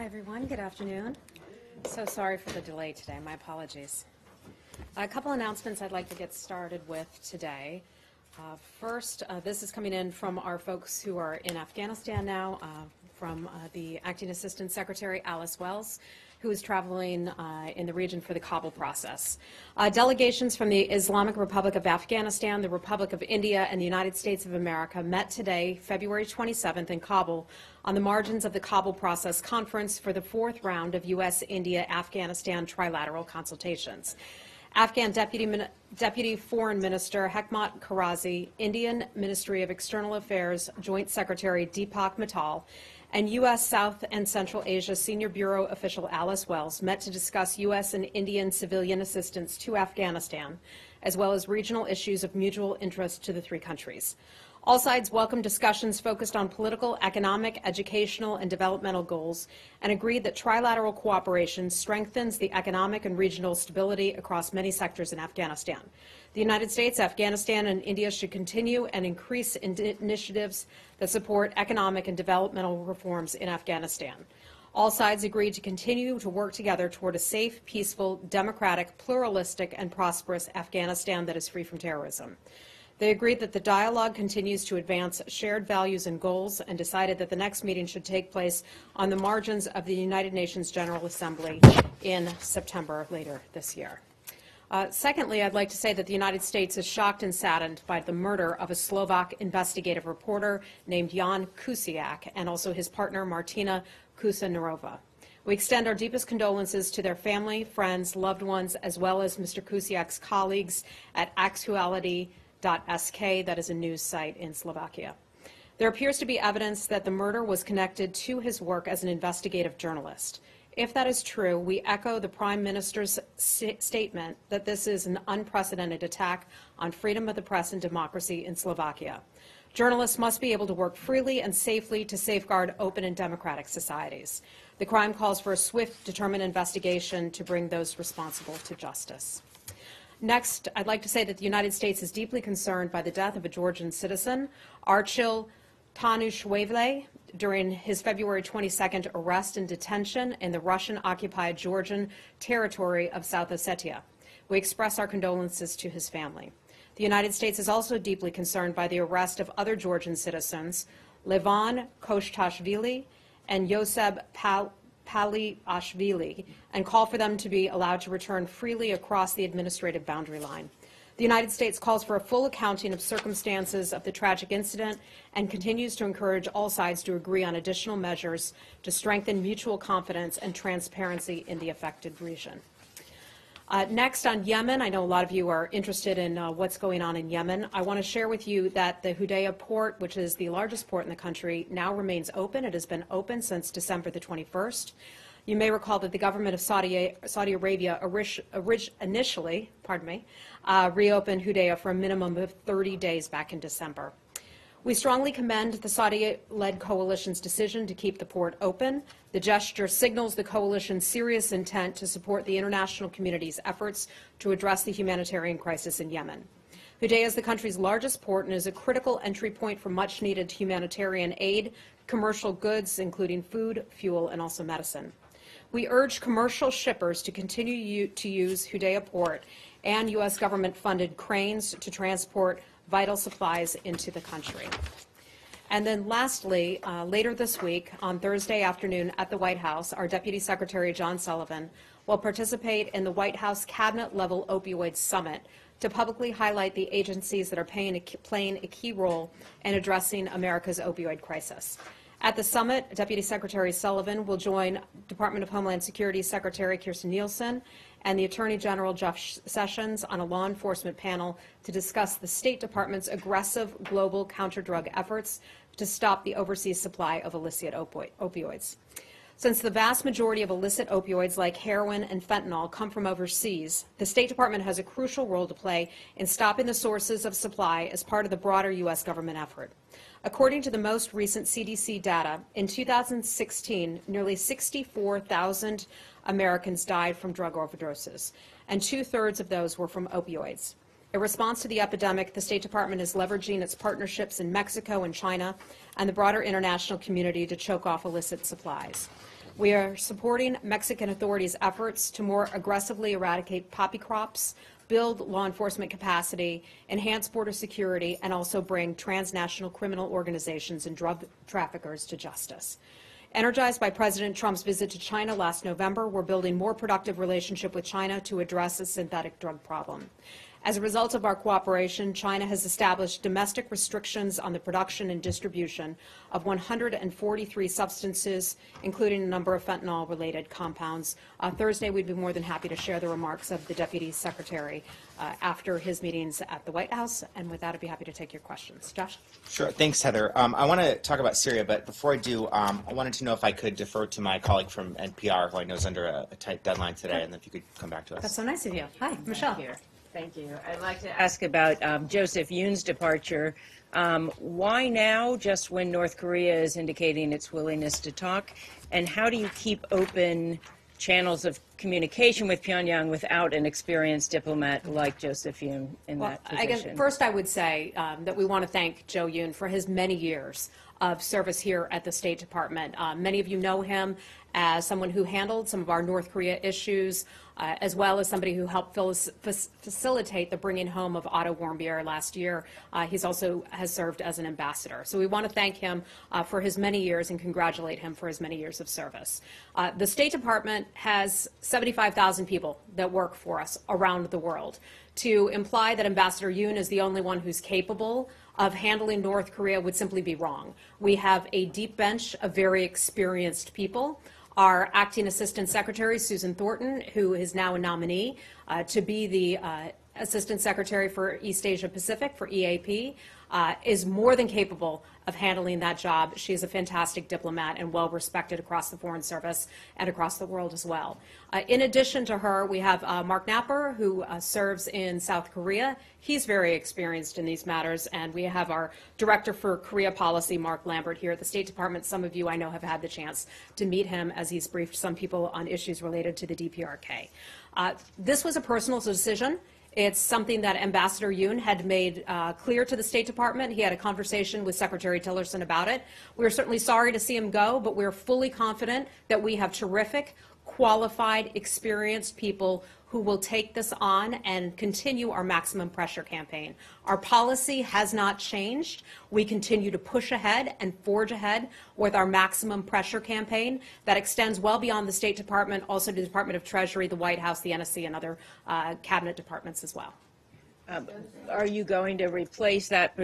Hi, everyone. Good afternoon. So sorry for the delay today. My apologies. A couple announcements I'd like to get started with today. First, this is coming in from our folks who are in Afghanistan now, from the Acting Assistant Secretary, Alice Wells, who is traveling in the region for the Kabul process. Delegations from the Islamic Republic of Afghanistan, the Republic of India, and the United States of America met today, February 27th, in Kabul on the margins of the Kabul Process Conference for the fourth round of U.S.-India-Afghanistan trilateral consultations. Afghan Deputy Foreign Minister Hekmat Karazi, Indian Ministry of External Affairs Joint Secretary Deepak Mittal, and U.S. South and Central Asia Senior Bureau official Alice Wells met to discuss U.S. and Indian civilian assistance to Afghanistan, as well as regional issues of mutual interest to the three countries. All sides welcomed discussions focused on political, economic, educational, and developmental goals, and agreed that trilateral cooperation strengthens the economic and regional stability across many sectors in Afghanistan. The United States, Afghanistan, and India should continue and increase initiatives that support economic and developmental reforms in Afghanistan. All sides agreed to continue to work together toward a safe, peaceful, democratic, pluralistic, and prosperous Afghanistan that is free from terrorism. They agreed that the dialogue continues to advance shared values and goals, and decided that the next meeting should take place on the margins of the United Nations General Assembly in September later this year. Secondly, I'd like to say that the United States is shocked and saddened by the murder of a Slovak investigative reporter named Jan Kuciak and also his partner Martina Kusanerova. We extend our deepest condolences to their family, friends, loved ones, as well as Mr. Kuciak's colleagues at Aktuality.sk, that is a news site in Slovakia. There appears to be evidence that the murder was connected to his work as an investigative journalist. If that is true, we echo the Prime Minister's statement that this is an unprecedented attack on freedom of the press and democracy in Slovakia. Journalists must be able to work freely and safely to safeguard open and democratic societies. The crime calls for a swift, determined investigation to bring those responsible to justice. Next, I'd like to say that the United States is deeply concerned by the death of a Georgian citizen, Archil Tanushvili, during his February 22nd arrest and detention in the Russian-occupied Georgian territory of South Ossetia. We express our condolences to his family. The United States is also deeply concerned by the arrest of other Georgian citizens, Levan Koshtashvili and Yoseb Paliashvili, and call for them to be allowed to return freely across the administrative boundary line. The United States calls for a full accounting of circumstances of the tragic incident and continues to encourage all sides to agree on additional measures to strengthen mutual confidence and transparency in the affected region. Next, on Yemen, I know a lot of you are interested in what's going on in Yemen. I want to share with you that the Hudaydah port, which is the largest port in the country, now remains open. It has been open since December the 21st. You may recall that the government of Saudi Arabia initially reopened Hudaydah for a minimum of 30 days back in December. We strongly commend the Saudi-led coalition's decision to keep the port open. The gesture signals the coalition's serious intent to support the international community's efforts to address the humanitarian crisis in Yemen. Hudaydah is the country's largest port and is a critical entry point for much-needed humanitarian aid, commercial goods, including food, fuel, and also medicine. We urge commercial shippers to continue to use Hudaydah Port and U.S. government-funded cranes to transport vital supplies into the country. And then lastly, later this week, on Thursday afternoon at the White House, our Deputy Secretary John Sullivan will participate in the White House Cabinet-level Opioid Summit to publicly highlight the agencies that are playing a key role in addressing America's opioid crisis. At the summit, Deputy Secretary Sullivan will join Department of Homeland Security Secretary Kirstjen Nielsen and the Attorney General Jeff Sessions on a law enforcement panel to discuss the State Department's aggressive global counter-drug efforts to stop the overseas supply of illicit opioids. Since the vast majority of illicit opioids like heroin and fentanyl come from overseas, the State Department has a crucial role to play in stopping the sources of supply as part of the broader U.S. government effort. According to the most recent CDC data, in 2016, nearly 64,000 Americans died from drug overdoses, and 2/3 of those were from opioids. In response to the epidemic, the State Department is leveraging its partnerships in Mexico and China and the broader international community to choke off illicit supplies. We are supporting Mexican authorities' efforts to more aggressively eradicate poppy crops, build law enforcement capacity, enhance border security, and also bring transnational criminal organizations and drug traffickers to justice. Energized by President Trump's visit to China last November, we're building more productive relationship with China to address the synthetic drug problem. As a result of our cooperation, China has established domestic restrictions on the production and distribution of 143 substances, including a number of fentanyl-related compounds. Thursday, we'd be more than happy to share the remarks of the Deputy Secretary after his meetings at the White House. And with that, I'd be happy to take your questions. Josh? Sure. Thanks, Heather. I want to talk about Syria, but before I do, I wanted to know if I could defer to my colleague from NPR, who I know is under a tight deadline today, and if you could come back to us. That's so nice of you. Hi, Michelle. Thank you. I'd like to ask about Joseph Yoon's departure. Why now, just when North Korea is indicating its willingness to talk? And how do you keep open channels of communication with Pyongyang without an experienced diplomat like Joseph Yoon in that position? First, I would say that we want to thank Joe Yoon for his many years of service here at the State Department. Many of you know him as someone who handled some of our North Korea issues, as well as somebody who helped facilitate the bringing home of Otto Warmbier last year. He's also has served as an ambassador. So we want to thank him for his many years and congratulate him for his many years of service. The State Department has 75,000 people that work for us around the world. To imply that Ambassador Yoon is the only one who's capable of handling North Korea would simply be wrong. We have a deep bench of very experienced people. Our acting assistant secretary, Susan Thornton, who is now a nominee to be the assistant secretary for East Asia Pacific, for EAP, is more than capable of handling that job. She is a fantastic diplomat and well respected across the Foreign Service and across the world as well. In addition to her, we have Mark Napper, who serves in South Korea. He's very experienced in these matters, and we have our Director for Korea Policy, Mark Lambert, here at the State Department. Some of you I know have had the chance to meet him as he's briefed some people on issues related to the DPRK. This was a personal decision. It's something that Ambassador Yoon had made clear to the State Department. He had a conversation with Secretary Tillerson about it. We're certainly sorry to see him go, but we're fully confident that we have terrific, qualified, experienced people who will take this on and continue our maximum pressure campaign. Our policy has not changed. We continue to push ahead and forge ahead with our maximum pressure campaign that extends well beyond the State Department, also to the Department of Treasury, the White House, the NSC, and other cabinet departments as well. Are you going to replace that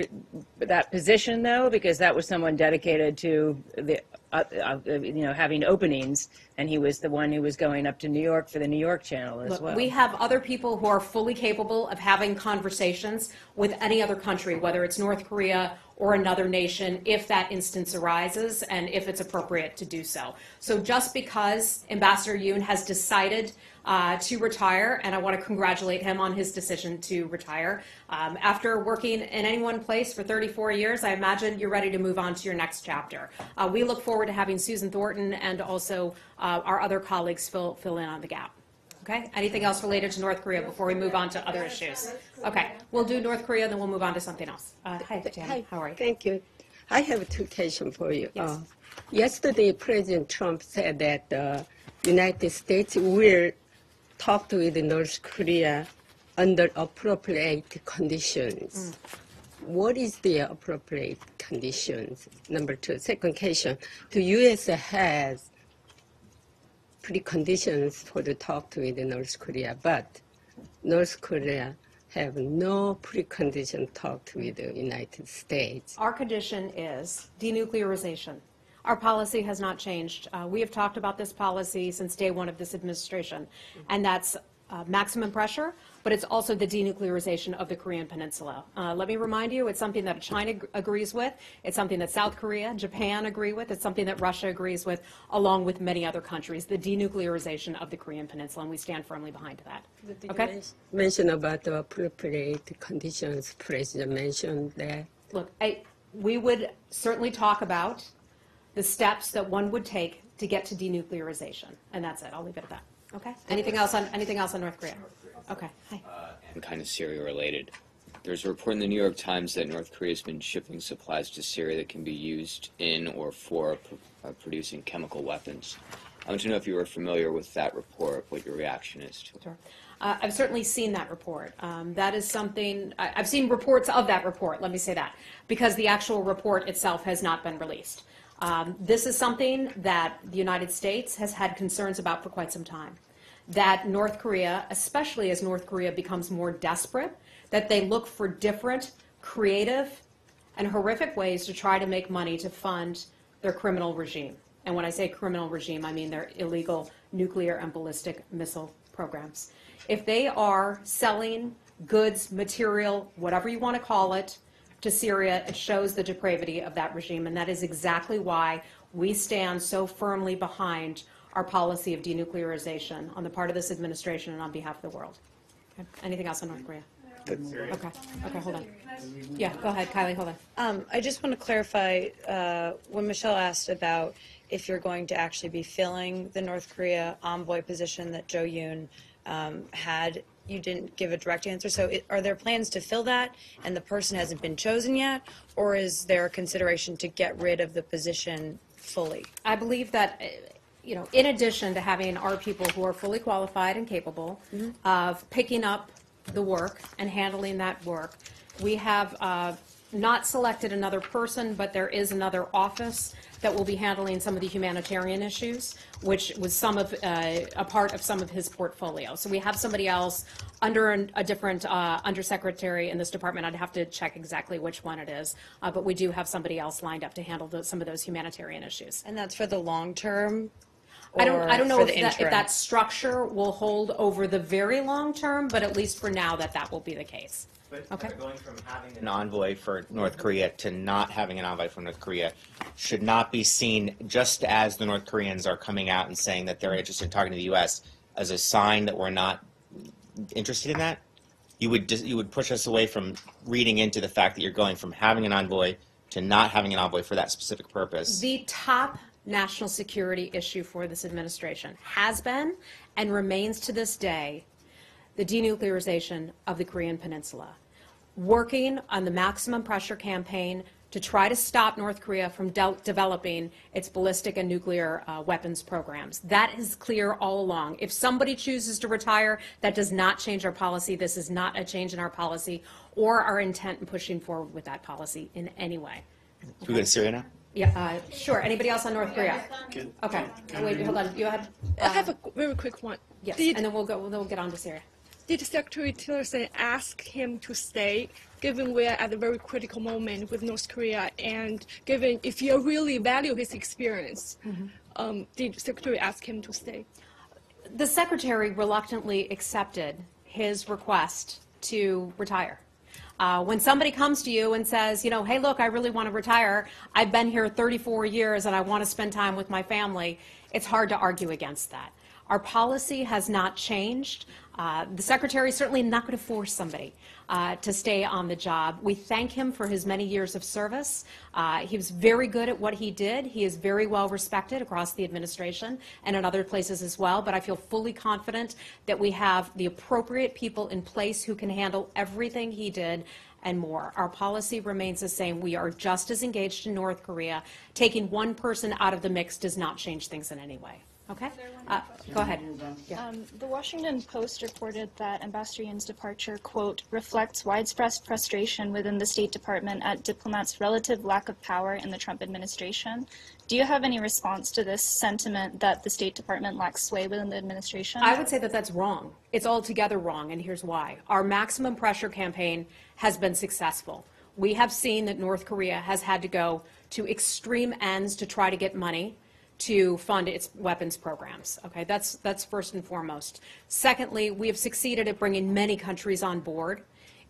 position, though? Because that was someone dedicated to the, having openings, and he was the one who was going up to New York for the New York Channel as well. We have other people who are fully capable of having conversations with any other country, whether it's North Korea or another nation, if that instance arises and if it's appropriate to do so. So just because Ambassador Yoon has decided to retire, and I want to congratulate him on his decision to retire. After working in any one place for 34 years, I imagine you're ready to move on to your next chapter. We look forward to having Susan Thornton and also our other colleagues fill in on the gap. Okay, anything else related to North Korea before we move on to other issues? Okay, we'll do North Korea, then we'll move on to something else. Hi, Jan. Hi, how are you? Thank you. I have two questions for you. Yes. Yesterday, President Trump said that the United States will talk with North Korea under appropriate conditions. What is the appropriate conditions? Number two. Second question, the U.S. has preconditions for the talk with North Korea, but North Korea have no precondition talk with the United States. Our condition is denuclearization. Our policy has not changed. We have talked about this policy since day one of this administration, and that's maximum pressure, but it's also the denuclearization of the Korean Peninsula. Let me remind you, it's something that China agrees with, it's something that South Korea, Japan agree with, it's something that Russia agrees with, along with many other countries, the denuclearization of the Korean Peninsula, and we stand firmly behind that. Okay? Mention about the appropriate conditions. President mentioned that. Look, we would certainly talk about the steps that one would take to get to denuclearization, and that's it. I'll leave it at that. Okay. Anything else on North Korea? Okay. Hi. And kind of Syria related. There's a report in the New York Times that North Korea has been shipping supplies to Syria that can be used in or for producing chemical weapons. I want to know if you were familiar with that report, what your reaction is to it. Sure. I've certainly seen that report. That is something, I've seen reports of that report, let me say that, because the actual report itself has not been released. This is something that the United States has had concerns about for quite some time. That North Korea, especially as North Korea becomes more desperate, that they look for different, creative, and horrific ways to try to make money to fund their criminal regime. And when I say criminal regime, I mean their illegal nuclear and ballistic missile programs. If they are selling goods, material, whatever you want to call it, to Syria, it shows the depravity of that regime. And that is exactly why we stand so firmly behind our policy of denuclearization on the part of this administration and on behalf of the world. Okay. Anything else on North Korea? Okay, hold on. Yeah, go ahead, Kylie, hold on. I just want to clarify when Michelle asked about if you're going to actually be filling the North Korea envoy position that Jo Yoon had. You didn't give a direct answer. So are there plans to fill that and the person hasn't been chosen yet? Or is there a consideration to get rid of the position fully? I believe that, in addition to having our people who are fully qualified and capable of picking up the work and handling that work, we have not selected another person, but there is another office that will be handling some of the humanitarian issues, which was a part of some of his portfolio. So we have somebody else under a different undersecretary in this department. I'd have to check exactly which one it is, but we do have somebody else lined up to handle some of those humanitarian issues. And that's for the long term? I don't know for if that structure will hold over the very long term, but at least for now that will be the case. But Okay. going from having an envoy for North Korea to not having an envoy for North Korea should not be seen, just as the North Koreans are coming out and saying that they're interested in talking to the U.S., as a sign that we're not interested in that. You would push us away from reading into the fact that you're going from having an envoy to not having an envoy for that specific purpose. The top national security issue for this administration has been and remains to this day the denuclearization of the Korean Peninsula, working on the maximum pressure campaign to try to stop North Korea from developing its ballistic and nuclear weapons programs. That is clear all along. If somebody chooses to retire, that does not change our policy. This is not a change in our policy or our intent in pushing forward with that policy in any way. Can we go to Syria now? Yeah, sure. Anybody else on North Korea? Okay. Wait, hold on. You had. I have a very quick one. Yes, Did, and then we'll get on to Syria. did Secretary Tillerson ask him to stay, given we're at a very critical moment with North Korea, and given if you really value his experience, did Secretary ask him to stay? The Secretary reluctantly accepted his request to retire. When somebody comes to you and says, hey, look, I really want to retire. I've been here 34 years and I want to spend time with my family. It's hard to argue against that. Our policy has not changed. The Secretary is certainly not going to force somebody to stay on the job. We thank him for his many years of service. He was very good at what he did. He is very well respected across the administration and in other places as well. But I feel fully confident that we have the appropriate people in place who can handle everything he did and more. Our policy remains the same. We are just as engaged in North Korea. Taking one person out of the mix does not change things in any way. Okay? Go ahead. Yeah. The Washington Post reported that Ambassador Yoon's departure, quote, reflects widespread frustration within the State Department at diplomats' relative lack of power in the Trump administration. Do you have any response to this sentiment that the State Department lacks sway within the administration? I would say that that's wrong. It's altogether wrong, and here's why. Our maximum pressure campaign has been successful. We have seen that North Korea has had to go to extreme ends to try to get money to fund its weapons programs. Okay, that's first and foremost. Secondly, we have succeeded at bringing many countries on board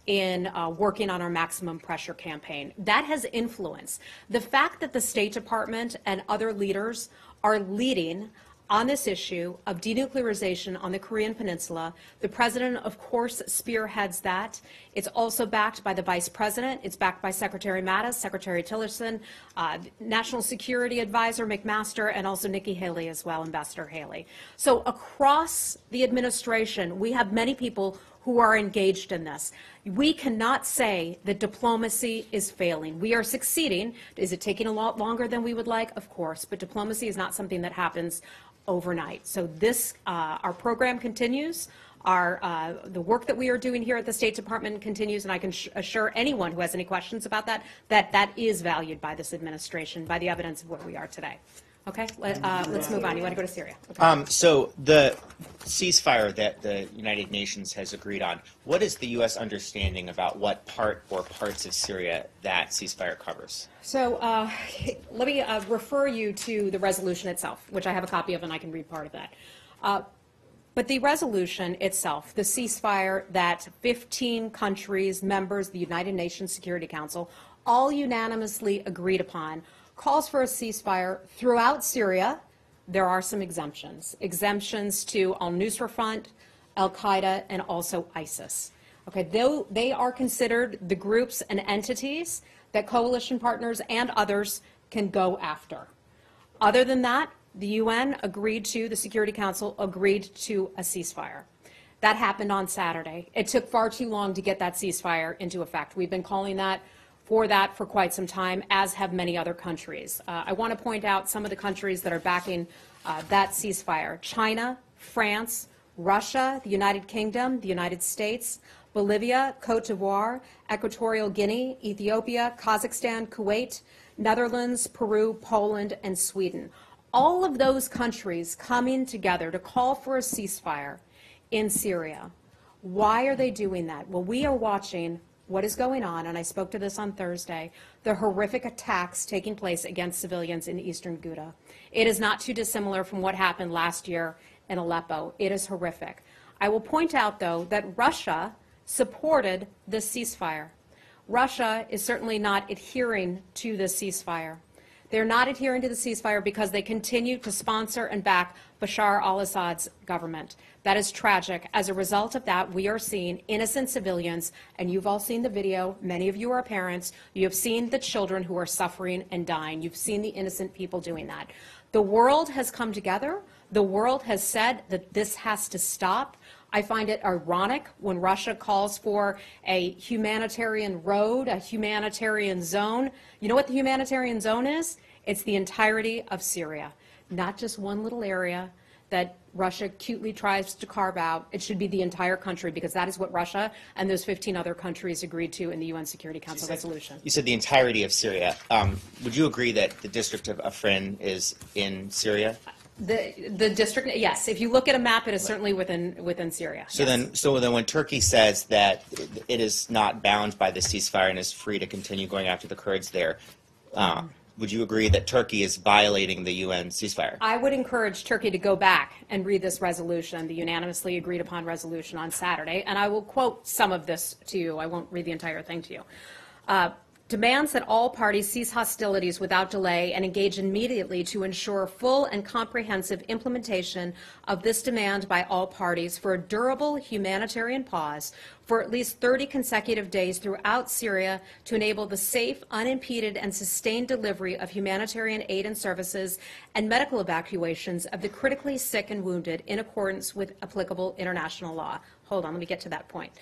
in working on our maximum pressure campaign. That has influence. The fact that the State Department and other leaders are leading on this issue of denuclearization on the Korean Peninsula, the President, of course, spearheads that. It's also backed by the Vice President. It's backed by Secretary Mattis, Secretary Tillerson, National Security Advisor McMaster, and also Nikki Haley as well, Ambassador Haley. So across the administration, we have many people who are engaged in this. We cannot say that diplomacy is failing. We are succeeding. Is it taking a lot longer than we would like? Of course, but diplomacy is not something that happens overnight. So this, our program continues. The work that we are doing here at the State Department continues, and I can assure anyone who has any questions about that, that is valued by this administration, by the evidence of where we are today. Okay, let's move on. You want to go to Syria? Okay. So the ceasefire that the United Nations has agreed on, what is the U.S. understanding about what part or parts of Syria that ceasefire covers? So let me refer you to the resolution itself, which I have a copy of, and I can read part of that. But the resolution itself, the ceasefire that 15 countries, members of the United Nations Security Council, all unanimously agreed upon, calls for a ceasefire throughout Syria. There are some exemptions. Exemptions to al-Nusra Front, al-Qaeda, and also ISIS. Okay, they are considered the groups and entities that coalition partners and others can go after. Other than that, the UN agreed to, the Security Council agreed to a ceasefire. That happened on Saturday. It took far too long to get that ceasefire into effect. We've been calling for quite some time, as have many other countries. I want to point out some of the countries that are backing that ceasefire: China, France, Russia, the United Kingdom, the United States, Bolivia, Cote d'Ivoire, Equatorial Guinea, Ethiopia, Kazakhstan, Kuwait, Netherlands, Peru, Poland, and Sweden. All of those countries coming together to call for a ceasefire in Syria. Why are they doing that? Well, we are watching what is going on, and I spoke to this on Thursday, the horrific attacks taking place against civilians in eastern Ghouta. It is not too dissimilar from what happened last year in Aleppo. It is horrific. I will point out, though, that Russia supported this ceasefire. Russia is certainly not adhering to this ceasefire. They're not adhering to the ceasefire because they continue to sponsor and back Bashar al-Assad's government. That is tragic. As a result of that, we are seeing innocent civilians, and you've all seen the video. Many of you are parents. You have seen the children who are suffering and dying. You've seen the innocent people doing that. The world has come together. The world has said that this has to stop. I find it ironic when Russia calls for a humanitarian road, a humanitarian zone. You know what the humanitarian zone is? It's the entirety of Syria, not just one little area that Russia cutely tries to carve out. It should be the entire country, because that is what Russia and those 15 other countries agreed to in the UN Security Council resolution. You said the entirety of Syria. Would you agree that the district of Afrin is in Syria? The district, yes. If you look at a map, it is certainly within Syria. So yes. then, when Turkey says that it is not bound by the ceasefire and is free to continue going after the Kurds there, would you agree that Turkey is violating the UN ceasefire? I would encourage Turkey to go back and read this resolution, the unanimously agreed upon resolution on Saturday, and I will quote some of this to you. I won't read the entire thing to you. Demands that all parties cease hostilities without delay and engage immediately to ensure full and comprehensive implementation of this demand by all parties for a durable humanitarian pause for at least 30 consecutive days throughout Syria to enable the safe, unimpeded, and sustained delivery of humanitarian aid and services and medical evacuations of the critically sick and wounded in accordance with applicable international law. Hold on, let me get to that point.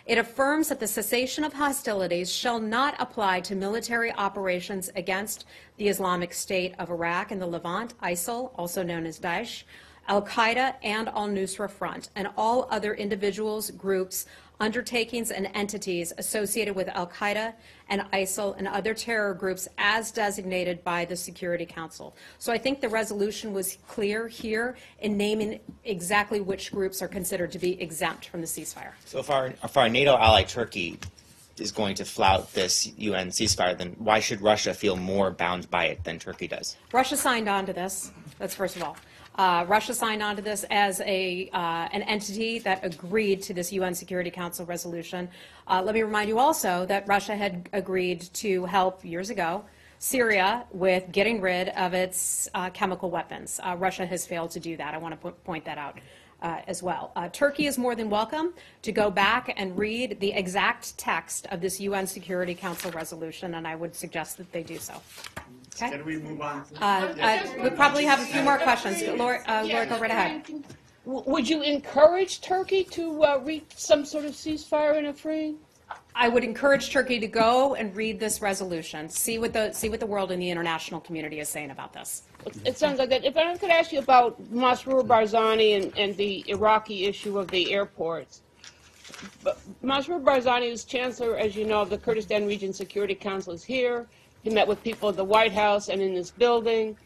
It affirms that the cessation of hostilities shall not apply to military operations against the Islamic State of Iraq and the Levant, ISIL, also known as Daesh, al-Qaeda, and al-Nusra Front, and all other individuals, groups, undertakings, and entities associated with al-Qaeda and ISIL and other terror groups as designated by the Security Council. So I think the resolution was clear here in naming exactly which groups are considered to be exempt from the ceasefire. So if our NATO ally Turkey is going to flout this UN ceasefire, then why should Russia feel more bound by it than Turkey does? Russia signed on to this. That's first of all. Russia signed on to this as an entity that agreed to this UN Security Council resolution. Let me remind you also that Russia had agreed to help years ago Syria with getting rid of its chemical weapons. Russia has failed to do that. I want to point that out as well. Turkey is more than welcome to go back and read the exact text of this UN Security Council resolution, and I would suggest that they do so. Okay. Can we move on? We probably have a few more questions. Laura, go right ahead. Would you encourage Turkey to reach some sort of ceasefire in Afrin? I would encourage Turkey to go and read this resolution, see what the world and the international community is saying about this. It sounds like that. If I could ask you about Masroor Barzani and the Iraqi issue of the airports. Masroor Barzani is chancellor, as you know, of the Kurdistan Region Security Council, is here. He met with people at the White House and in this building.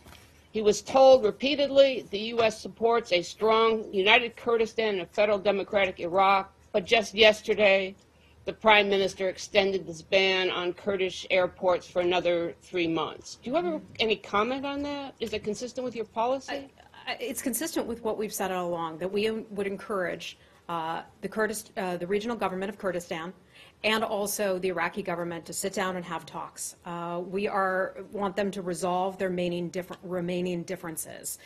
He was told repeatedly the U.S. supports a strong united Kurdistan and a federal democratic Iraq. But just yesterday, the Prime Minister extended this ban on Kurdish airports for another 3 months. Do you have any comment on that? Is it consistent with your policy? It's consistent with what we've said all along, that we would encourage the regional government of Kurdistan and also the Iraqi government to sit down and have talks. We want them to resolve their remaining differences.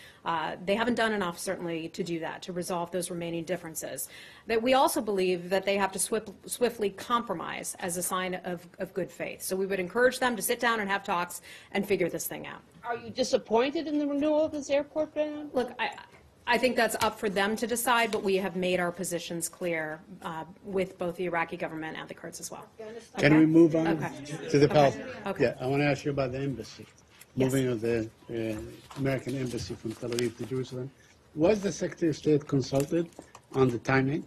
They haven't done enough, certainly, to do that, to resolve those remaining differences. That we also believe that they have to swiftly compromise as a sign of good faith. So we would encourage them to sit down and have talks and figure this thing out. Are you disappointed in the renewal of this airport ban? Look, I think that's up for them to decide, but we have made our positions clear with both the Iraqi government and the Kurds as well. Can we move on Okay. to the palace? Okay. Yeah, I want to ask you about the embassy. Yes. Moving of the American embassy from Tel Aviv to Jerusalem. Was the Secretary of State consulted on the timing?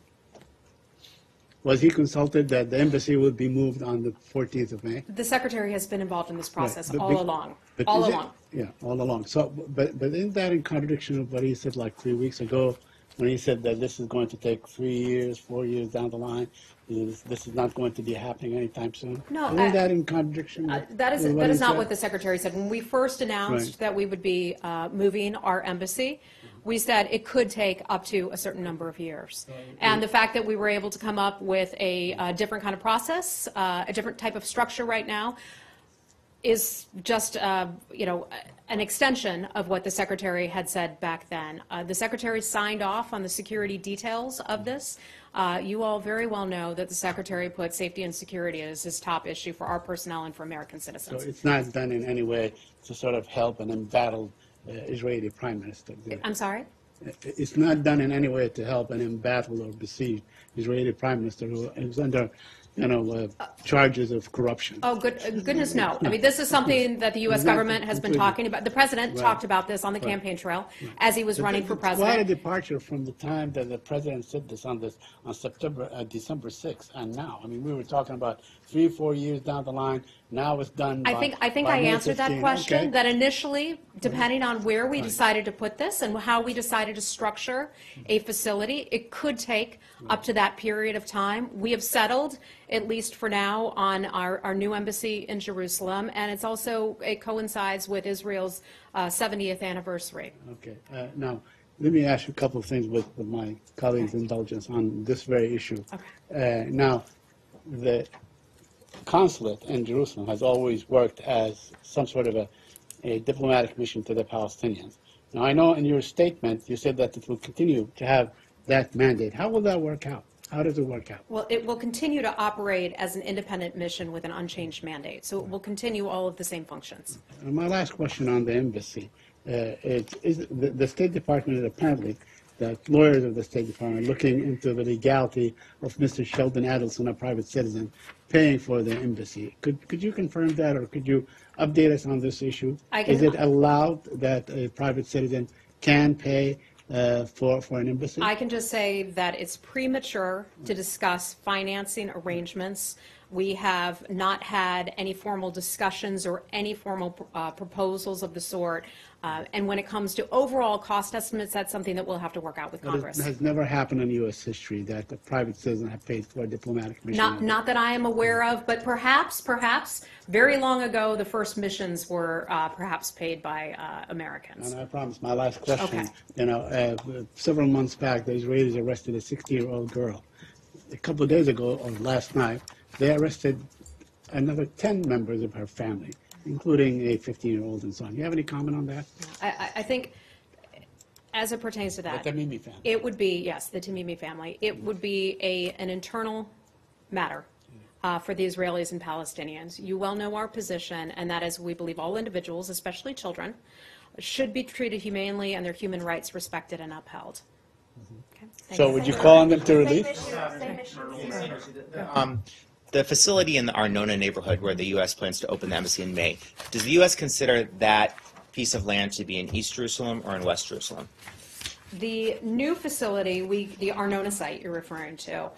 Was he consulted that the embassy would be moved on the 14th of May? The Secretary has been involved in this process Right, but all along. All along. Yeah, all along. So, but isn't that in contradiction of what he said like 3 weeks ago, when he said that this is going to take 3 years, 4 years down the line? This is not going to be happening anytime soon. No, isn't that in contradiction? That is with not he what said? the Secretary said. When we first announced Right. that we would be moving our embassy, we said it could take up to a certain number of years. And the fact that we were able to come up with a different kind of process, a different type of structure right now, is just an extension of what the Secretary had said back then. The Secretary signed off on the security details of this. You all very well know that the Secretary put safety and security as his top issue for our personnel and for American So citizens. it's not done in any way to sort of help an embattled Israeli Prime Minister. I'm sorry? It's not done in any way to help an embattled or besieged Israeli Prime Minister who is under, charges of corruption. Oh, goodness, no. I mean, this is something that the U.S. government has been talking about. The President talked about this on the campaign trail as he was running for It's quite a president. departure from the time that the President said this on December 6th, and now. I mean, we were talking about 3 or 4 years down the line. Now it's done. I think I answered that question, that initially, depending on where we decided to put this and how we decided to structure a facility, it could take up to that period of time. We have settled, at least for now, on our new embassy in Jerusalem, and it coincides with Israel's 70th anniversary. Okay. Now, let me ask you a couple of things with my colleagues' indulgence on this very issue. Okay. Now, the consulate in Jerusalem has always worked as some sort of a diplomatic mission to the Palestinians. Now, I know in your statement you said that it will continue to have that mandate. How will that work out? How does it work out? Well, it will continue to operate as an independent mission with an unchanged mandate, so it will continue all of the same functions. And my last question on the embassy. The State Department is apparently, the lawyers of the State Department are looking into the legality of Mr. Sheldon Adelson, a private citizen, paying for the embassy. Could you confirm that, or could you update us on this issue? Is it allowed that a private citizen can pay for an embassy? I can just say that it's premature to discuss financing arrangements. We have not had any formal discussions or any formal proposals of the sort. And when it comes to overall cost estimates, that's something that we'll have to work out with Congress. It has never happened in U.S. history that a private citizen has paid for a diplomatic mission. Not that I am aware of, but perhaps, very long ago, the first missions were perhaps paid by Americans. And I promise, my last question. Okay. Several months back, the Israelis arrested a 16-year-old girl. A couple of days ago, or last night, they arrested another 10 members of her family, including a 15-year-old and son. You have any comment on that? I think, as it pertains to that, The Tamimi family. it would be, yes, the Tamimi family. It would be an internal matter for the Israelis and Palestinians. You well know our position, and that is we believe all individuals, especially children, should be treated humanely and their human rights respected and upheld. Okay, thank So you. would you call on them to release? The facility in the Arnona neighborhood where the U.S. plans to open the embassy in May, does the U.S. consider that piece of land to be in East Jerusalem or in West Jerusalem? The new facility, the Arnona site you're referring to,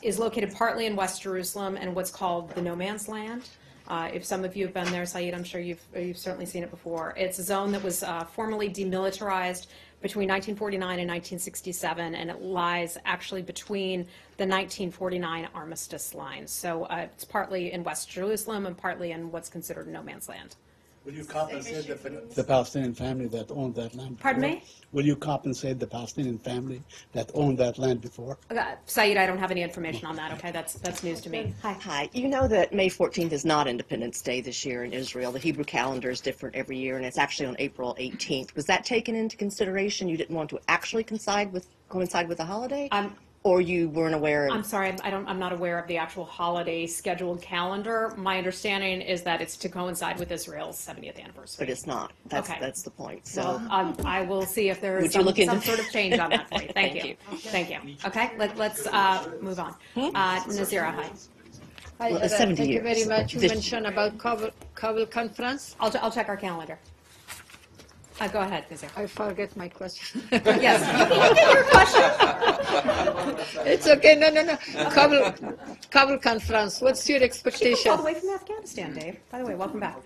is located partly in West Jerusalem and what's called the No Man's Land. If some of you have been there, Saeed, I'm sure you've certainly seen it before. It's a zone that was formerly demilitarized between 1949 and 1967, and it lies actually between the 1949 armistice lines. So it's partly in West Jerusalem and partly in what's considered no man's land. Will you compensate the Palestinian family that owned that land before? Pardon me? Will you compensate the Palestinian family that owned that land before? Saeed, I don't have any information on that, okay? That's news to me. Hi. Hi. You know that May 14th is not Independence Day this year in Israel. The Hebrew calendar is different every year, and it's actually on April 18th. Was that taken into consideration? You didn't want to actually coincide with the holiday? Or you weren't aware of... I'm sorry, I'm not aware of the actual holiday scheduled calendar. My understanding is that it's to coincide with Israel's 70th anniversary. But it's not. That's the point. So well, I will see if there is some sort of change on that for you. Thank you. Thank you. Okay, let's move on. Nazira, hi. Hi, well, 70 thank years. you very much. You mentioned about Kabul conference. I'll check our calendar. Go ahead, Nazir. I forget my question. Yes, you get your question. It's okay. No. Kabul conference. What's your expectation? All the way from Afghanistan, Dave. By the way, welcome back.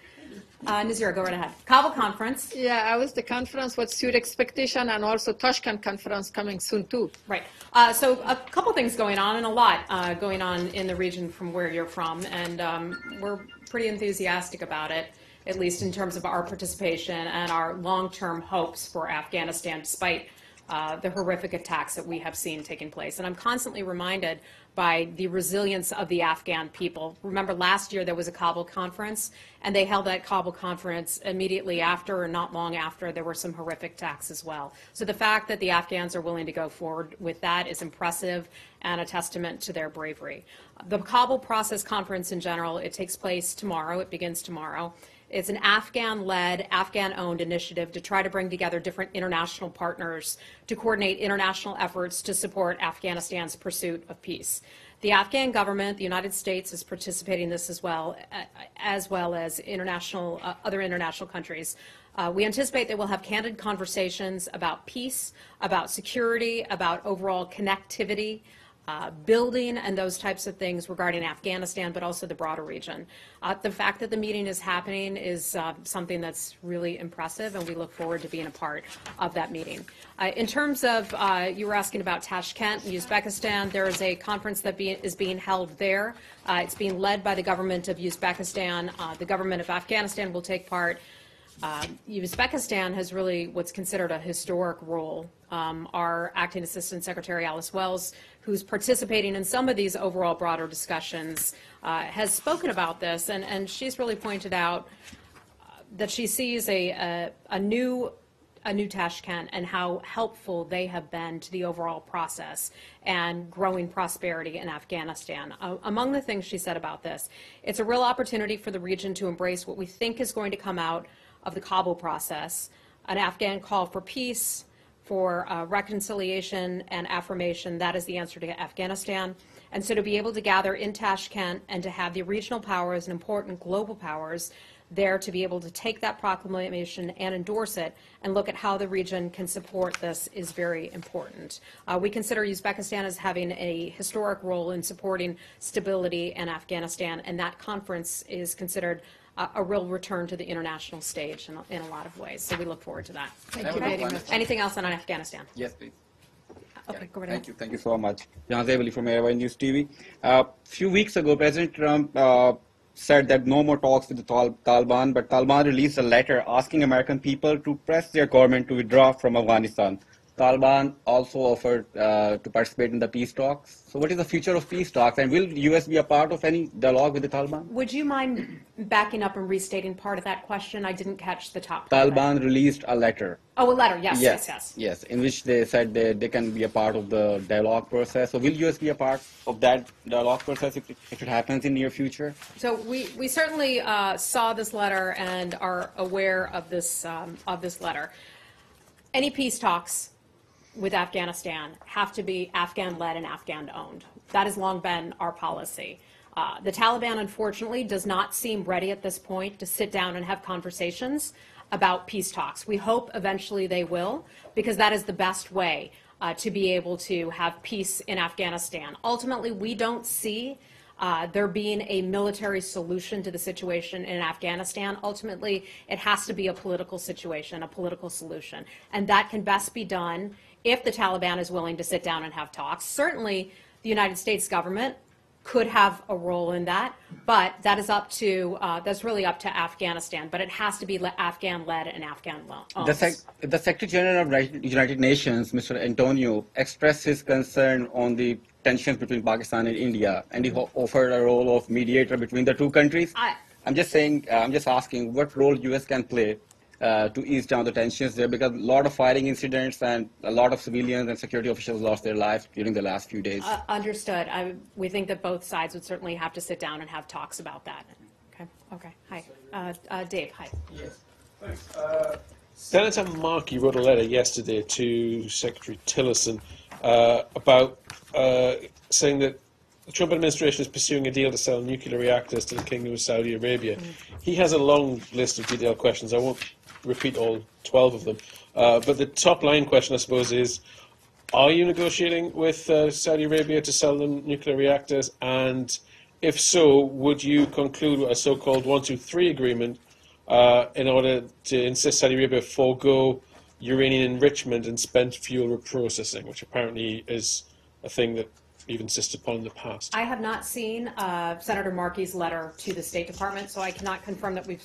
Nazira, go right ahead. Kabul conference. Yeah, I was the conference. What's your expectation? And also Tashkent conference coming soon too. Right. So a couple things going on and a lot going on in the region from where you're from, and we're pretty enthusiastic about it, at least in terms of our participation and our long-term hopes for Afghanistan, despite the horrific attacks that we have seen taking place. And I'm constantly reminded by the resilience of the Afghan people. Remember, last year there was a Kabul conference, and they held that Kabul conference immediately after, or not long after, there were some horrific attacks as well. So the fact that the Afghans are willing to go forward with that is impressive and a testament to their bravery. The Kabul Process Conference in general, it takes place tomorrow. It begins tomorrow. It's an Afghan-led, Afghan-owned initiative to try to bring together different international partners to coordinate international efforts to support Afghanistan's pursuit of peace. The Afghan government, the United States, is participating in this as well as international, other international countries. We anticipate that we'll have candid conversations about peace, about security, about overall connectivity, building and those types of things regarding Afghanistan, but also the broader region. The fact that the meeting is happening is something that's really impressive, and we look forward to being a part of that meeting. In terms of, you were asking about Tashkent, Uzbekistan, there is a conference that is being held there. It's being led by the government of Uzbekistan. The government of Afghanistan will take part. Uzbekistan has really what's considered a historic role. Our Acting Assistant Secretary Alice Wells, who's participating in some of these overall broader discussions, has spoken about this, and she's really pointed out that she sees a new Tashkent and how helpful they have been to the overall process and growing prosperity in Afghanistan. Among the things she said about this, it's a real opportunity for the region to embrace what we think is going to come out of the Kabul process, an Afghan call for peace, for reconciliation and affirmation. That is the answer to Afghanistan. And so to be able to gather in Tashkent and to have the regional powers and important global powers there to be able to take that proclamation and endorse it and look at how the region can support this is very important. We consider Uzbekistan as having a historic role in supporting stability in Afghanistan, and that conference is considered a real return to the international stage in a lot of ways. So we look forward to that. Thank you very much. Anything else on Afghanistan? Yes, please. Okay, go right ahead. Thank you so much. Jahazeb Ali from Airway News TV. A few weeks ago, President Trump said that no more talks with the Taliban, but Taliban released a letter asking American people to press their government to withdraw from Afghanistan. Taliban also offered to participate in the peace talks. So what is the future of peace talks, and will the U.S. be a part of any dialogue with the Taliban? Would you mind backing up and restating part of that question? I didn't catch the top part. Taliban released a letter. Oh, a letter, yes, in which they said they can be a part of the dialogue process. So will U.S. be a part of that dialogue process if it happens in the near future? So we certainly saw this letter and are aware of this letter. Any peace talks with Afghanistan have to be Afghan-led and Afghan-owned. That has long been our policy. The Taliban, unfortunately, does not seem ready at this point to sit down and have conversations about peace talks. We hope eventually they will, because that is the best way to be able to have peace in Afghanistan. Ultimately, we don't see there being a military solution to the situation in Afghanistan. Ultimately, it has to be a political situation, a political solution. And that can best be done if the Taliban is willing to sit down and have talks. Certainly, the United States government could have a role in that, but that is up to, that's really up to Afghanistan. But it has to be Afghan-led and Afghan-owned. The Secretary General of United Nations, Mr. Antonio, expressed his concern on the tensions between Pakistan and India, and he offered a role of mediator between the two countries. I'm just asking what role U.S. can play to ease down the tensions there, because a lot of fighting incidents and a lot of civilians and security officials lost their lives during the last few days. Understood. We think that both sides would certainly have to sit down and have talks about that. Okay. Hi. Dave, hi. Yes. Thanks. Senator Markey wrote a letter yesterday to Secretary Tillerson about saying that the Trump administration is pursuing a deal to sell nuclear reactors to the Kingdom of Saudi Arabia. He has a long list of detailed questions. I won't repeat all 12 of them. But the top line question, I suppose, is, are you negotiating with Saudi Arabia to sell them nuclear reactors? And if so, would you conclude a so-called 1-2-3 agreement in order to insist Saudi Arabia forego uranium enrichment and spent fuel reprocessing, which apparently is a thing that you've insisted upon in the past? I have not seen Senator Markey's letter to the State Department, so I cannot confirm that we've.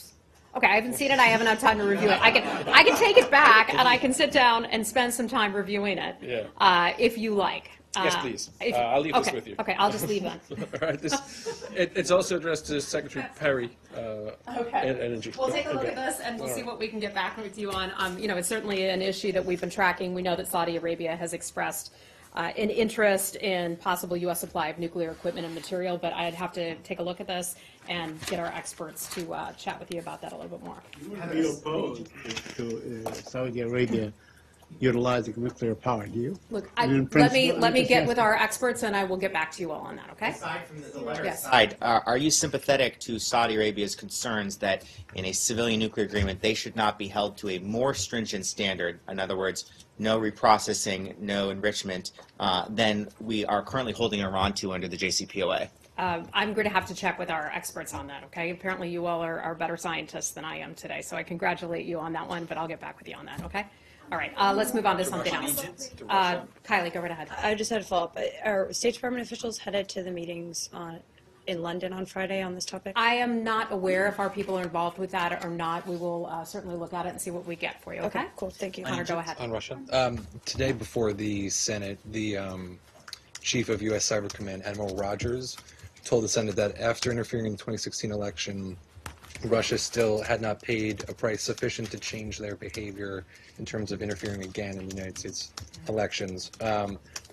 Okay, I haven't seen it. I haven't had time to review it. I can take it back and I can sit down and spend some time reviewing it. Yeah. If you like. Yes, please. I'll leave this with you. Okay, I'll just leave then. All right. It's also addressed to Secretary Perry. Energy. We'll take a look at this and we'll see what we can get back with you on. It's certainly an issue that we've been tracking. We know that Saudi Arabia has expressed an interest in possible U.S. supply of nuclear equipment and material, but I'd have to take a look at this and get our experts to chat with you about that a little bit more. Are you opposed to Saudi Arabia utilizing nuclear power? Do you? Look, let me get with our experts, and I will get back to you all on that. Okay. Aside from the letter aside, are you sympathetic to Saudi Arabia's concerns that in a civilian nuclear agreement they should not be held to a more stringent standard? In other words, no reprocessing, no enrichment, than we are currently holding Iran to under the JCPOA? I'm going to have to check with our experts on that, okay? Apparently you all are better scientists than I am today, so I congratulate you on that one, but I'll get back with you on that, okay? All right, let's move on to something else. Kylie, go right ahead. I just had a follow-up. Are State Department officials headed to the meetings in London on Friday on this topic? I am not aware if our people are involved with that or not. We will certainly look at it and see what we get for you, okay? Cool, thank you. Connor, go ahead. On Russia. Today before the Senate, the Chief of U.S. Cyber Command, Admiral Rogers, told the Senate that after interfering in the 2016 election, Russia still had not paid a price sufficient to change their behavior in terms of interfering again in the United States elections.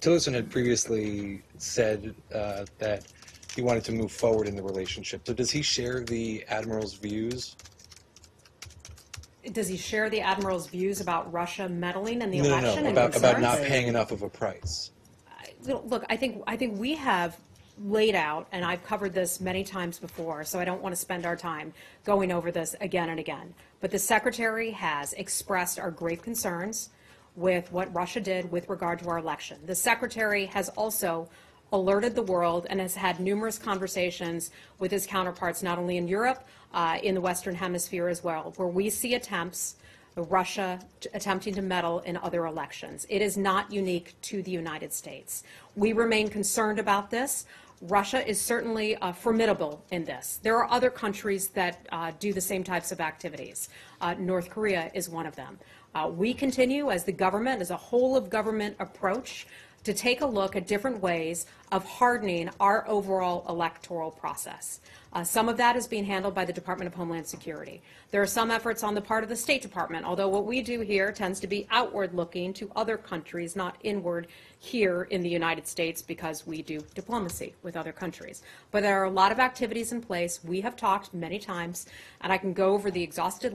Tillerson had previously said that he wanted to move forward in the relationship. So does he share the Admiral's views? Does he share the Admiral's views about Russia meddling in the No, election? about not paying enough of a price. Look, I think we have laid out, and I've covered this many times before, so I don't want to spend our time going over this again and again. But the Secretary has expressed our grave concerns with what Russia did with regard to our election. The Secretary has also alerted the world and has had numerous conversations with his counterparts, not only in Europe, in the Western Hemisphere as well, where we see attempts Russia attempting to meddle in other elections. It is not unique to the United States. We remain concerned about this. Russia is certainly formidable in this. There are other countries that do the same types of activities. North Korea is one of them. We continue as the government, as a whole of government approach, to take a look at different ways of hardening our overall electoral process. Some of that is being handled by the Department of Homeland Security. There are some efforts on the part of the State Department, although what we do here tends to be outward looking to other countries, not inward here in the United States, because we do diplomacy with other countries. But there are a lot of activities in place. We have talked many times, and I can go over the exhaustive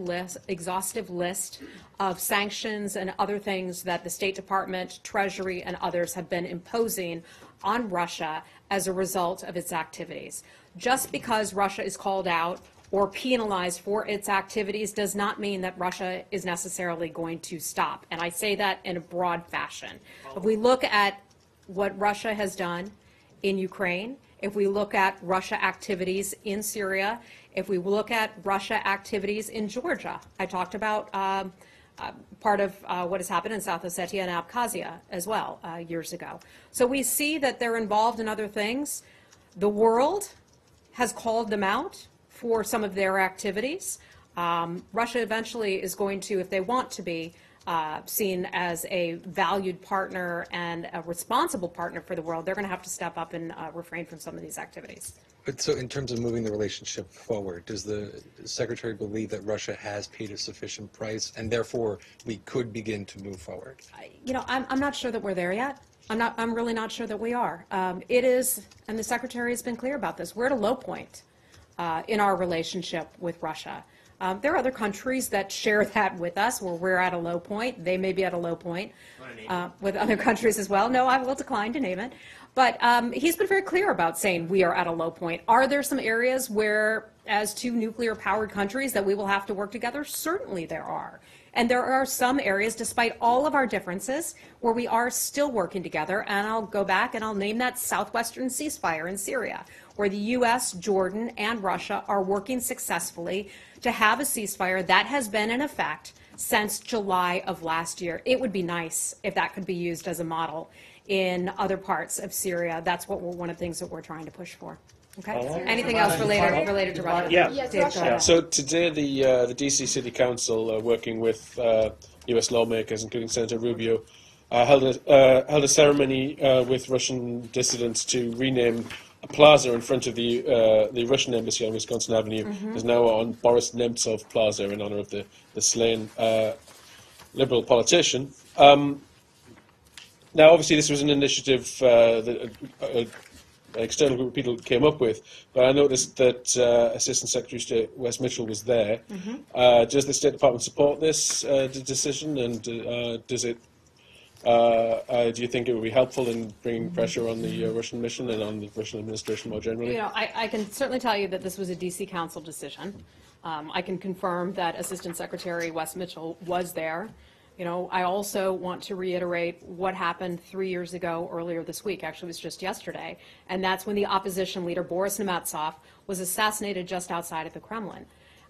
list of sanctions and other things that the State Department, Treasury, and others have been imposing on Russia as a result of its activities. Just because Russia is called out or penalized for its activities does not mean that Russia is necessarily going to stop. And I say that in a broad fashion. If we look at what Russia has done in Ukraine, if we look at Russia activities in Syria, if we look at Russia activities in Georgia, I talked about part of what has happened in South Ossetia and Abkhazia as well years ago. So we see that they're involved in other things. The world has called them out for some of their activities. Russia eventually is going to, if they want to be, seen as a valued partner and a responsible partner for the world, they're going to have to step up and refrain from some of these activities. But so in terms of moving the relationship forward, does the Secretary believe that Russia has paid a sufficient price and therefore we could begin to move forward? You know, I'm not sure that we're there yet. I'm really not sure that we are. It is, and the Secretary has been clear about this, we're at a low point in our relationship with Russia. There are other countries that share that with us where we're at a low point. They may be at a low point with other countries as well. No, I will decline to name it. But he's been very clear about saying we are at a low point. Are there some areas where, as two nuclear-powered countries, that we will have to work together? Certainly there are. And there are some areas, despite all of our differences, where we are still working together. And I'll go back and I'll name that southwestern ceasefire in Syria, where the U.S., Jordan, and Russia are working successfully to have a ceasefire that has been in effect since July of last year. It would be nice if that could be used as a model in other parts of Syria. That's what one of the things that we're trying to push for. Okay. Anything else related to Russia? Yeah. Yes, Russia. Yeah. So today, the DC City Council, working with U.S. lawmakers, including Senator Rubio, held a ceremony with Russian dissidents to rename a plaza in front of the Russian embassy on Wisconsin Avenue. Is now on Boris Nemtsov Plaza in honor of the slain liberal politician. Now, obviously, this was an initiative that an external group of people came up with, but I noticed that Assistant Secretary of State Wes Mitchell was there. Does the State Department support this decision, and does it? Do you think it would be helpful in bringing pressure on the Russian mission and on the Russian administration more generally? You know, I can certainly tell you that this was a DC Council decision. I can confirm that Assistant Secretary Wes Mitchell was there. You know, I also want to reiterate what happened 3 years ago, earlier this week. Actually, it was just yesterday, and that's when the opposition leader Boris Nemtsov was assassinated just outside of the Kremlin.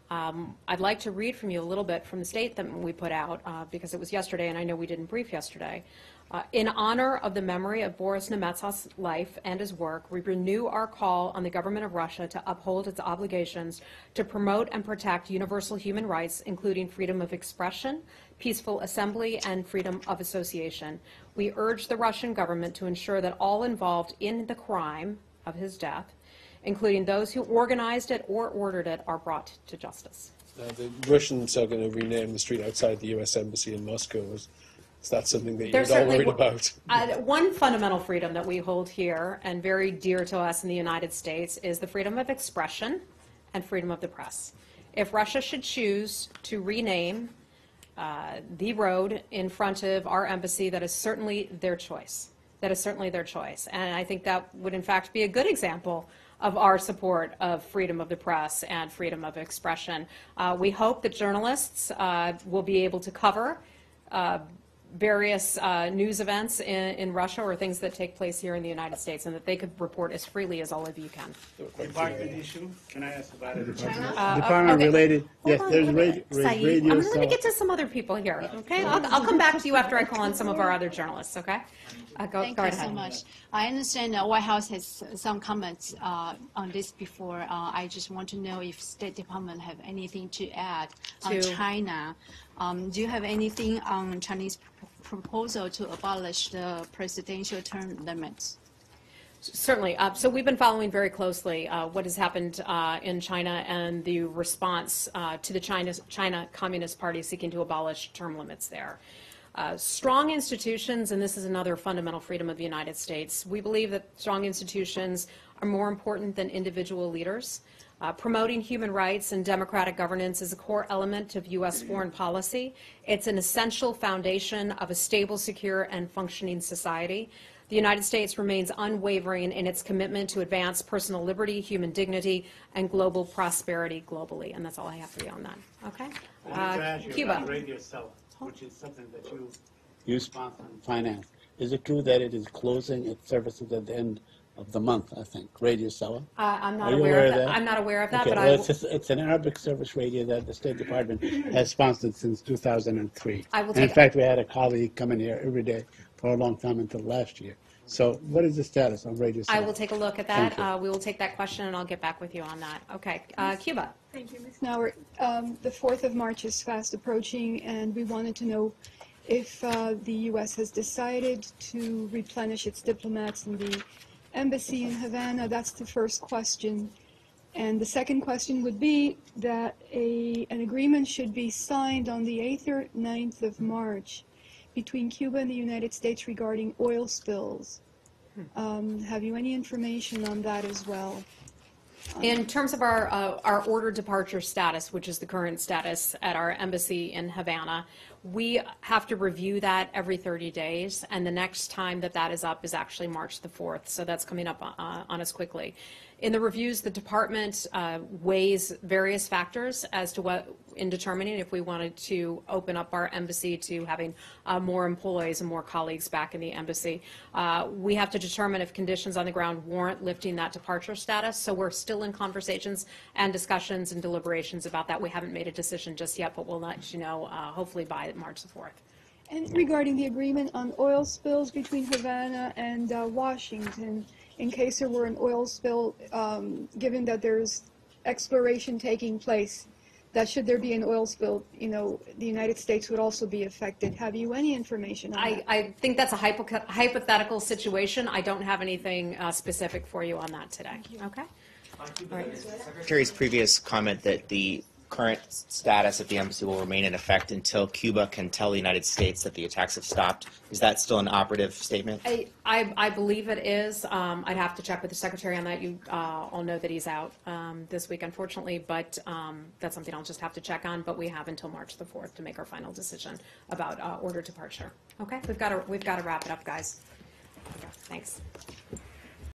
I'd like to read from you a little bit from the statement we put out because it was yesterday, and I know we didn't brief yesterday. In honor of the memory of Boris Nemtsov's life and his work, we renew our call on the government of Russia to uphold its obligations to promote and protect universal human rights, including freedom of expression, peaceful assembly, and freedom of association. We urge the Russian government to ensure that all involved in the crime of his death, including those who organized it or ordered it, are brought to justice. The Russians are going to rename the street outside the U.S. Embassy in Moscow. Is that something that you're all worried about? One fundamental freedom that we hold here, and very dear to us in the United States, is the freedom of expression and freedom of the press. If Russia should choose to rename the road in front of our embassy, that is certainly their choice. That is certainly their choice. And I think that would, in fact, be a good example of our support of freedom of the press and freedom of expression. We hope that journalists will be able to cover various news events in Russia or things that take place here in the United States, and that they could report as freely as all of you can. Department issue? Can I ask about it? Department related? Yes, there's radio. I'm going to get to some other people here, okay? I'll come back to you after I call on some of our other journalists, okay? Go Thank ahead. you so much. I understand the White House has some comments on this before. I just want to know if State Department have anything to add on China. Do you have anything on Chinese proposal to abolish the presidential term limits? Certainly. So we've been following very closely what has happened in China and the response to the China Communist Party seeking to abolish term limits there. Strong institutions, and this is another fundamental freedom of the United States, we believe that strong institutions are more important than individual leaders. Promoting human rights and democratic governance is a core element of U.S. foreign policy. It's an essential foundation of a stable, secure, and functioning society. The United States remains unwavering in its commitment to advance personal liberty, human dignity, and global prosperity globally. And that's all I have for you on that. Okay? Cuba. Radio Cell, which is something that you sponsor and finance. Is it true that it is closing its services at the end of the month, I think, Radio Cell? I'm not aware of that. I'm not aware of that, okay, but well, it's an Arabic service radio that the State Department has sponsored since 2003. And in fact, we had a colleague come in here every day for a long time until last year. So what is the status on Radio Cell? I will take a look at that. We will take that question, and I'll get back with you on that. Okay. Cuba. Thank you, Ms. Nauer. The 4th of March is fast approaching, and we wanted to know if the U.S. has decided to replenish its diplomats in the embassy in Havana. That's the first question. And the second question would be that an agreement should be signed on the 8th or 9th of March between Cuba and the United States regarding oil spills. Have you any information on that as well? In terms of our order departure status, which is the current status at our embassy in Havana, we have to review that every 30 days, and the next time that is up is actually March the 4th, so that's coming up on us quickly. In the reviews, the department weighs various factors as to what, in determining if we wanted to open up our embassy to having more employees and more colleagues back in the embassy. We have to determine if conditions on the ground warrant lifting that departure status, so we're still in conversations and discussions and deliberations about that. We haven't made a decision just yet, but we'll let you know hopefully by March the 4th. And regarding the agreement on oil spills between Havana and Washington, in case there were an oil spill, given that there's exploration taking place, that should there be an oil spill, the United States would also be affected. Have you any information on that? I think that's a hypothetical situation. I don't have anything specific for you on that today. Okay? All right. Secretary's previous comment that the current status at the embassy will remain in effect until Cuba can tell the United States that the attacks have stopped. Is that still an operative statement? I believe it is. I'd have to check with the Secretary on that. You all know that he's out this week, unfortunately, but that's something I'll just have to check on. But we have until March the 4th to make our final decision about order departure. Okay? We've got to wrap it up, guys. Thanks.